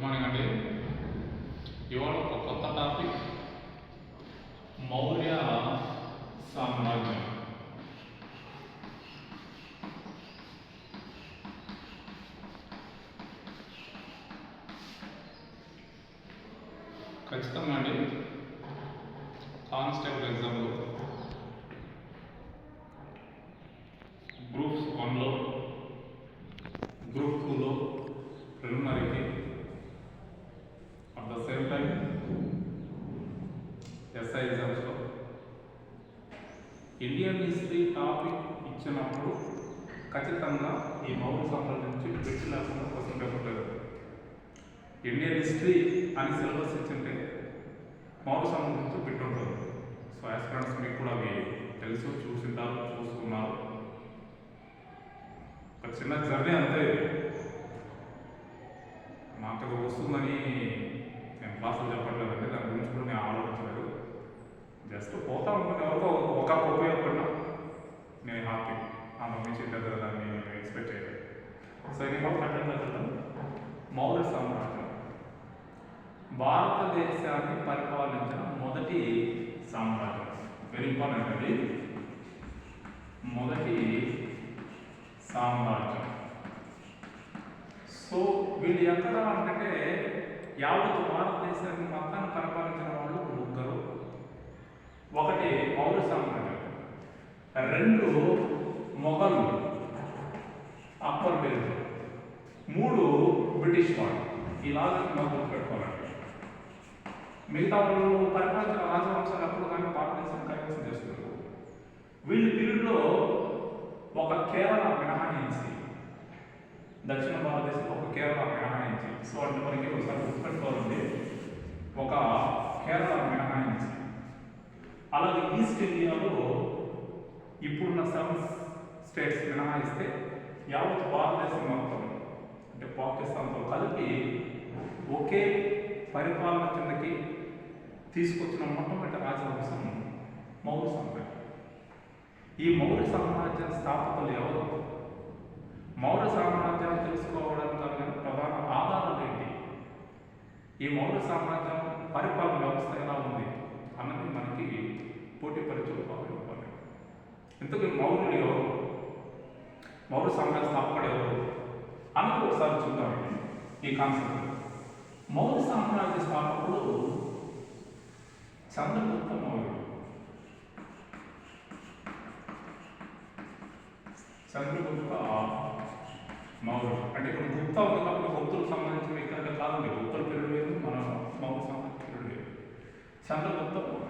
Good morning అండి. ఇవాళ ఒక కొత్త టాపిక్, మౌర్య సామ్రాజ్యం. ఖచ్చితంగా అండి కానిస్టేబుల్ ఎగ్జామ్లో గ్రూప్స్ 1లో గ్రూప్ 2లో ప్రిలిమినరీకి at the same time SI ఎగ్జామ్స్లో ఇండియన్ హిస్టరీ టాపిక్ ఇచ్చినప్పుడు ఖచ్చితంగా ఈ మౌర్య సామ్రాజ్యం నుంచి బిట్ లేకుండా క్వశ్చన్ పేపర్ లేదు. ఇండియన్ హిస్టరీ అని సిలబస్ ఇచ్చింటే మౌర్య సామ్రాజ్యం నుంచి బిట్ ఉంటుంది. సో యాస్పిరెంట్స్ మీకు కూడా అవి తెలుసు, చూసుకుంటారు, చూసుకున్నారు. ఒక చిన్న జర్నీ అంతే. నాకు అది వస్తుందని నేను క్లాసులు చెప్పట్లేదండి, దాని గురించి కూడా నేను ఆలోచించలేదు. జస్ట్ పోతా ఉంటుంది, ఎవరికో ఒక ఉపయోగపడినా నేను హ్యాపీ. మించి దాన్ని నేను ఎక్స్పెక్ట్ చేయలేదు. సో ఇది కంటెంట్ మౌర్య సామ్రాజ్యం భారతదేశాన్ని పరిపాలించిన మొదటి సామ్రాజ్యం. వెరీ ఇంపార్టెంట్ అండి, మొదటి సామ్రాజ్యం. సో వీళ్ళు ఎక్కడ అంటే యావత్ భారతదేశాన్ని మొత్తాన్ని పరిపాలించిన వాళ్ళు ముగ్గురు. ఒకటి మౌర్య సామ్రాజ్యం, రెండు మొఘలు అక్బర్ పేరు, మూడు బ్రిటిష్ వాళ్ళు. ఇలాగ మొదలు పెట్టుకోవాలండి. మిగతా వాళ్ళు పరిపాలించిన రాజవంశాలు ఎప్పుడు కానీ భారతదేశాన్ని కైవసం చేస్తున్నారు. వీళ్ళ పీరియడ్లో ఒక కేరళ మినహాయించి, దక్షిణ భారతదేశంలో ఒక కేరళ మినహాయించి, సో అంటే మనకి ఒకసారి గుర్తుపెట్టుకోవాలండి, ఒక కేరళ మినహాయించి, అలాగే ఈస్ట్ ఇండియాలో ఇప్పుడున్న 7 స్టేట్స్ మినహాయిస్తే యావత్ భారతదేశం మొత్తం అంటే పాకిస్తాన్తో కలిపి ఒకే పరిపాలన కిందకి తీసుకొచ్చిన మొట్టమొదటి రాజవంశం మౌర్య సామ్రాజ్యం. ఈ మౌర్య సామ్రాజ్యం స్థాపకులు ఎవరు? మౌర్య సామ్రాజ్యాన్ని తెలుసుకోవడానికి ప్రధాన ఆధారాలు ఏంటి? ఈ మౌర్య సామ్రాజ్యం పరిపాలన వ్యవస్థ ఎలా ఉంది అన్నది మనకి పోటీ పరీక్షలు బాగుంటుంది. ఇంతకీ మౌర్యులు ఎవరు, మౌర్య సామ్రాజ్య స్థాపకుడు ఎవరు అన్నది ఒకసారి చూద్దాం. ఈ కాన్సెప్ట్, మౌర్య సామ్రాజ్య స్థాపకుడు చంద్రగుప్త మౌర్యుడు. చంద్రగుప్త మౌర్యుడు అంటే ఇప్పుడు గుప్త ఉంది కాబట్టి గుప్తులకు సంబంధించిన వ్యక్తి అంటే కాదండి. గుప్తుల పేరు లేదు, మన మౌర్య సామ్రాజ్య పేరు లేదు. చంద్రగుప్త మౌర్యుడు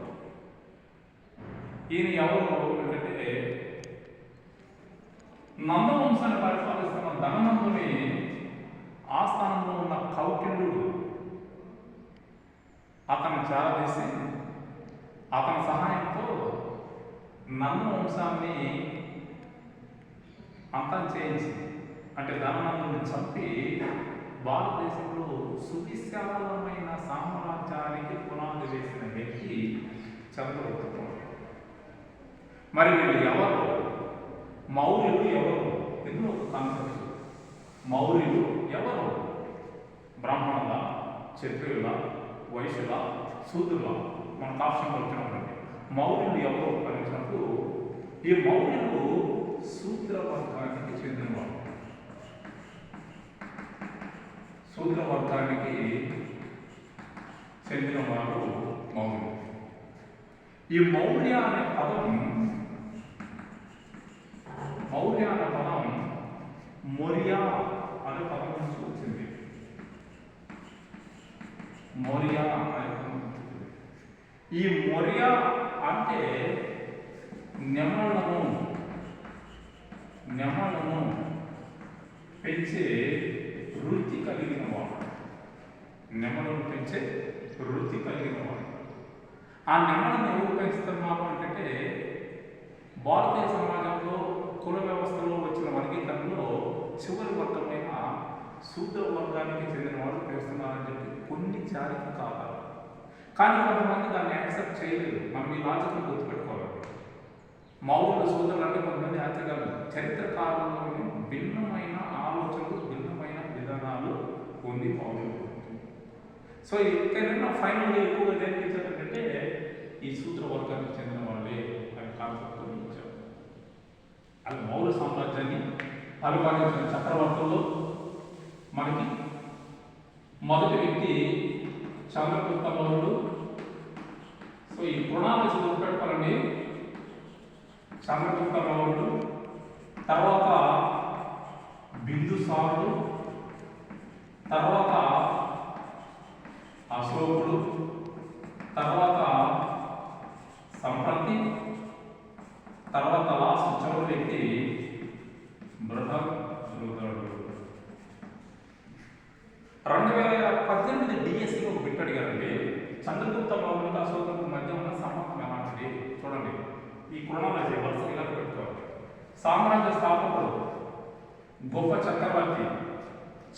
ఈయన ఎవరు అంటే నందవంశాన్ని పరిపాలిస్తున్న ధననందుని ఆస్థానంలో ఉన్న కౌటిల్యుడు అతను చేరదీసి అతని సహాయంతో నందవంశాన్ని అంతం చేయించి, అంటే ధననందుని చంపి భారతదేశంలో సువిశాలమైన సామ్రాజ్యానికి పునాది వేసిన వ్యక్తి చంద్రగుప్త మౌర్యుడు. మరి వీళ్ళు ఎవరు? మౌర్యులు ఎవరు? ఇందులో ఒక కాన్సెప్ట్, మౌర్యులు ఎవరు? బ్రాహ్మణుల, క్షత్రియుల, వైశ్యుల, శూద్రుల? మనకు ఆప్షన్ వచ్చినప్పుడు మౌర్యులు ఎవరు పరిచినప్పుడు ఈ మౌర్యులు శూద్ర వర్గానికి చెందినవాడు. శూద్ర వర్గానికి చెందినవాడు మౌర్యులు. ఈ మౌర్య అనే పదం, మౌర్య అనే పదం మొరియా అనే పదం నుంచి వచ్చింది. మొరియా అనే పదం. ఈ మొరియా అంటే నెమళ్లను పెంచే వృత్తి కలిగిన వాడు. నెమలను పెంచే వృత్తి కలిగిన వాడు. ఆ నెమలను ఎవరు పెంచుతున్నారు అంటే భారతీయ సమాజంలో కుల వ్యవస్థలో వచ్చిన వర్గీకరణలో చివరి వర్గమైన శూద్ర వర్గానికి చెందిన వాళ్ళు పెంచుతున్నారని చెప్పి కొన్ని చారిత్రక ఆధారాలు. కానీ కొంతమంది దాన్ని యాక్సెప్ట్ చేయలేదు. మనం ఈ లాజిక్ను గుర్తుపెట్టుకోవాలి. మౌర్యుల శూద్రులు అంటే కొంతమంది ఆచరణ చరిత్రకారులలో భిన్నమైన ఆలోచనలు, భిన్నమైన విధానాలు ఉంది మౌర్యులు. సో ఇక్కడైనా ఫైనల్గా ఎక్కువగా దేనికి ఇచ్చారంటే ఈ సూత్ర వర్గానికి చెందిన వాళ్ళే అనే కాన్సెప్ట్తో ఇచ్చారు. అది మౌర్య సామ్రాజ్యాన్ని పరిపాలించిన చక్రవర్తుల్లో మనకి మొదటి వ్యక్తి చంద్రగుప్త మౌర్యుడు. సో ఈ పురాణాలు గుర్తుపెట్టుకోవాలండి. చంద్రగుప్త మౌర్యుడు, తర్వాత బిందుసారుడు, తర్వాత అశోకుడు, తర్వాత సంప్రతి, తర్వాత లాస్ట్ చివరి వ్యక్తి బృహద్రుధుడు. 2018 డిఎస్సిలో ఒక బిట్ అడిగారండి. చంద్రగుప్త మౌర్యునికి అశోకునికి మధ్య ఉన్న సంబంధం ఎలాంటిది చూడండి. ఈ క్రోనాలజీ వరుస ఇలా పెట్టుకోవాలి. సామ్రాజ్య స్థాపకుడు, గొప్ప చక్రవర్తి,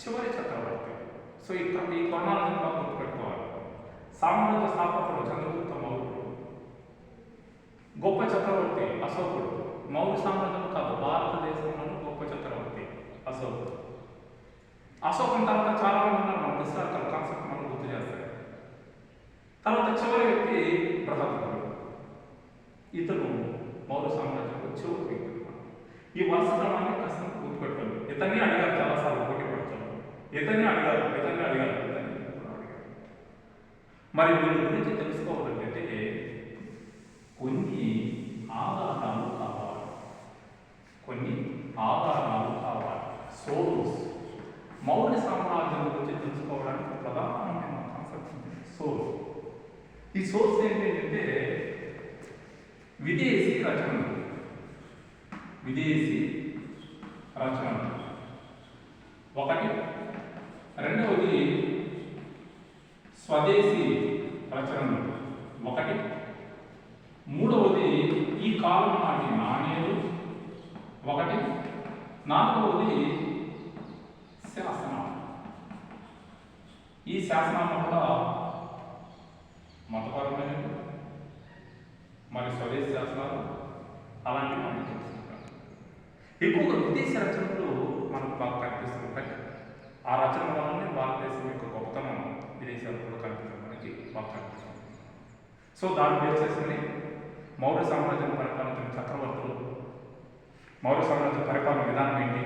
చివరి చక్రవర్తి. సో ఈ క్రోనాలజీ బాగా గుర్తుపెట్టుకోవాలి. సామ్రాజ్య స్థాపకుడు చంద్రగుప్త మౌర్యుడు, గొప్ప చక్రవర్తి అశోకుడు. మౌర్య సామ్రాజ్యం కాదు, భారతదేశంలోని గొప్ప చక్రవర్తి అశోకుడు. అశోకుని తర్వాత చాలా మంది ఉన్నారు, మనం హిస్టారికల్ కాన్సెప్ట్ మనం గుర్తు చేస్తారు. తర్వాత చివరి వ్యక్తి బృహద్రుధుడు. ఇతను మౌర్య సామ్రాజ్యంలో చివరి వ్యక్తి. ఈ వరుస క్రమాన్ని కాస్త గుర్తుపెట్టుకోండి. ఇతన్ని అడిగారు చాలాసార్లు పోటీ పడతాను. ఇతన్ని అడిగారు. మరి వీళ్ళ గురించి తెలుసుకోవాలంటే కొన్ని ఆధారాలు కావాలి. సోర్స్. మౌర్య సామ్రాజ్యం గురించి తెలుసుకోవడానికి ప్రధానమైన కాన్సెప్ట్ సోర్స్. ఈ సోర్స్ ఏంటంటే విదేశీ రచనలు. ఒకటి. రెండవది స్వదేశీ రచనలు ఒకటి. మూడవది ఈ కాలం నాటి నాణేలు ఒకటి. నాలుగవది శాసనాలు. ఈ శాసనాలు కూడా మతపరమైనవి, మరి స్వదేశీ శాసనాలు అలాంటివి మనం తెలుసుకుంటాం. ఎక్కువగా విదేశీ రచనలు మనకు బాగా కనిపిస్తుంటాయి. ఆ రచన వల్లనే భారతదేశం యొక్క గొప్పతనం విదేశాలు కూడా కనిపిస్తుంది, మనకి బాగా కనిపిస్తుంది. సో దాన్ని బేస్ చేసుకుని మౌర్య సామ్రాజ్యం పరిపాలించిన చక్రవర్తులు, మౌర్య సామ్రాజ్య పరిపాలన విధానం ఏంటి,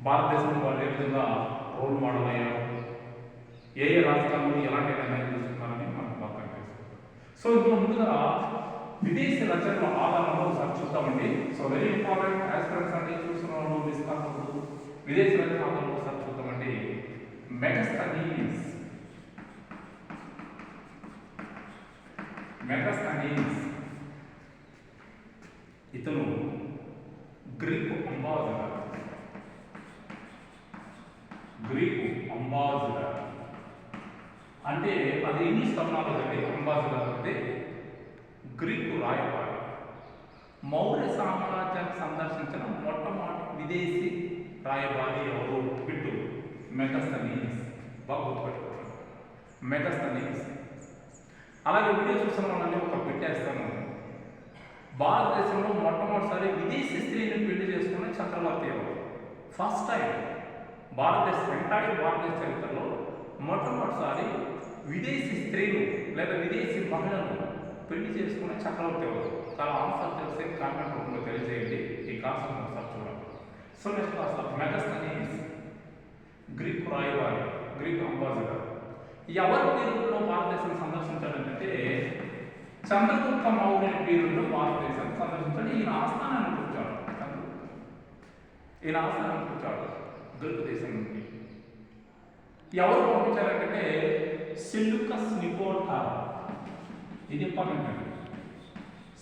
భారతదేశంలో వాళ్ళు ఏ విధంగా రోల్ మోడల్ అయ్యారు, ఏ రాష్ట్రాల్లో ఎలాంటి నిర్ణయం తీసుకున్నారని మనకు బాగా కనిపిస్తుంది. సో ఇందులో ముందుగా విదేశీ రచనల ఆధారంలో ఒకసారి చూద్దామండి. సో వెరీ ఇంపార్టెంట్ ఆస్పిరెంట్స్ అంటే చూసిన వాళ్ళు మిస్ కాకూడదు. విదేశీ రచన ఆధారంలో ఒకసారి చూద్దామండి. మెగస్తనీస్ ఇతను గ్రీకు అంబాసిడర్ అంటే అది ఇంగ్లీష్ టర్మినాలజీ అండి. అంబాసిడర్ అంటే గ్రీకు రాయబారి. మౌర్య సామ్రాజ్యాన్ని సందర్శించిన మొట్టమొదటి విదేశీ రాయబారి ఎవరు? బిట్టు మెగస్తనీస్. బాగా గుర్తుపెట్టుకోండి, మెగస్తనీస్. అలాగే వీడియో చూస్తున్నామని ఒక పెట్టేస్తాను. భారతదేశంలో మొట్టమొదటిసారి విదేశీ స్త్రీని పెళ్లి చేసుకున్న చక్రవర్తి ఎవరు? ఫస్ట్ టైం ఎంటైర్ భారతదేశ చరిత్రలో మొట్టమొదటిసారి విదేశీ స్త్రీలు లేదా విదేశీ మహిళలను పెళ్లి చేసుకునే చక్రవర్తి ఎవరు? చాలా ఆన్సర్ తెలిసే కామెంట్ రూపంలో తెలియజేయండి. ఈ కాన్సెప్ట్ ఒకసారి చూడండి. So next concept Megasthenes, Greek రాయబారి, గ్రీకు అంబాసిడర్. ఎవరి పీరియడ్లో భారతదేశాన్ని సందర్శించాడంటే చంద్రగుప్త మౌర్యుని పీరియడ్లో భారతదేశాన్ని సందర్శించాడు. ఈయన ఆస్థానాన్ని కూర్చాడు గ్రీకు దేశం నుండి. ఎవరు పంపించారంటే సెల్యూకస్ నికోటార్. ఇది ఇంపార్టెంట్ అండి.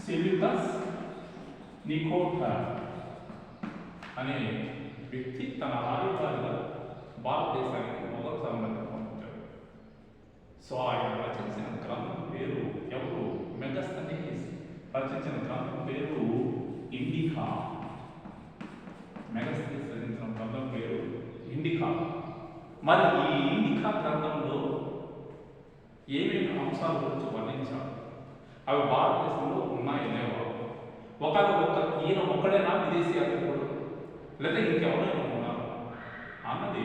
సెల్యూకస్ నికోటార్ అనే వ్యక్తి తన రాయబారిగా భారతదేశానికి మొదటి సామ్రాజ్యం పంపించాడు. సో ఆయన రచించిన గ్రంథం పేరు ఎవరు? మెగస్తనీస్ రచించిన గ్రంథం పేరు ఇండికా. మెగస్తనీస్ రచించిన గ్రంథం పేరు ఇండికా. మరి ఈ ఇండికా గ్రంథంలో ఏమేమి అంశాల గురించి వర్ణించారు, అవి భారతదేశంలో ఉన్నాయి లేవా, ఈయన ఒక్కడైనా విదేశీ అధికారులు లేదా ఇంకెవరైనా ఉన్నారు అన్నది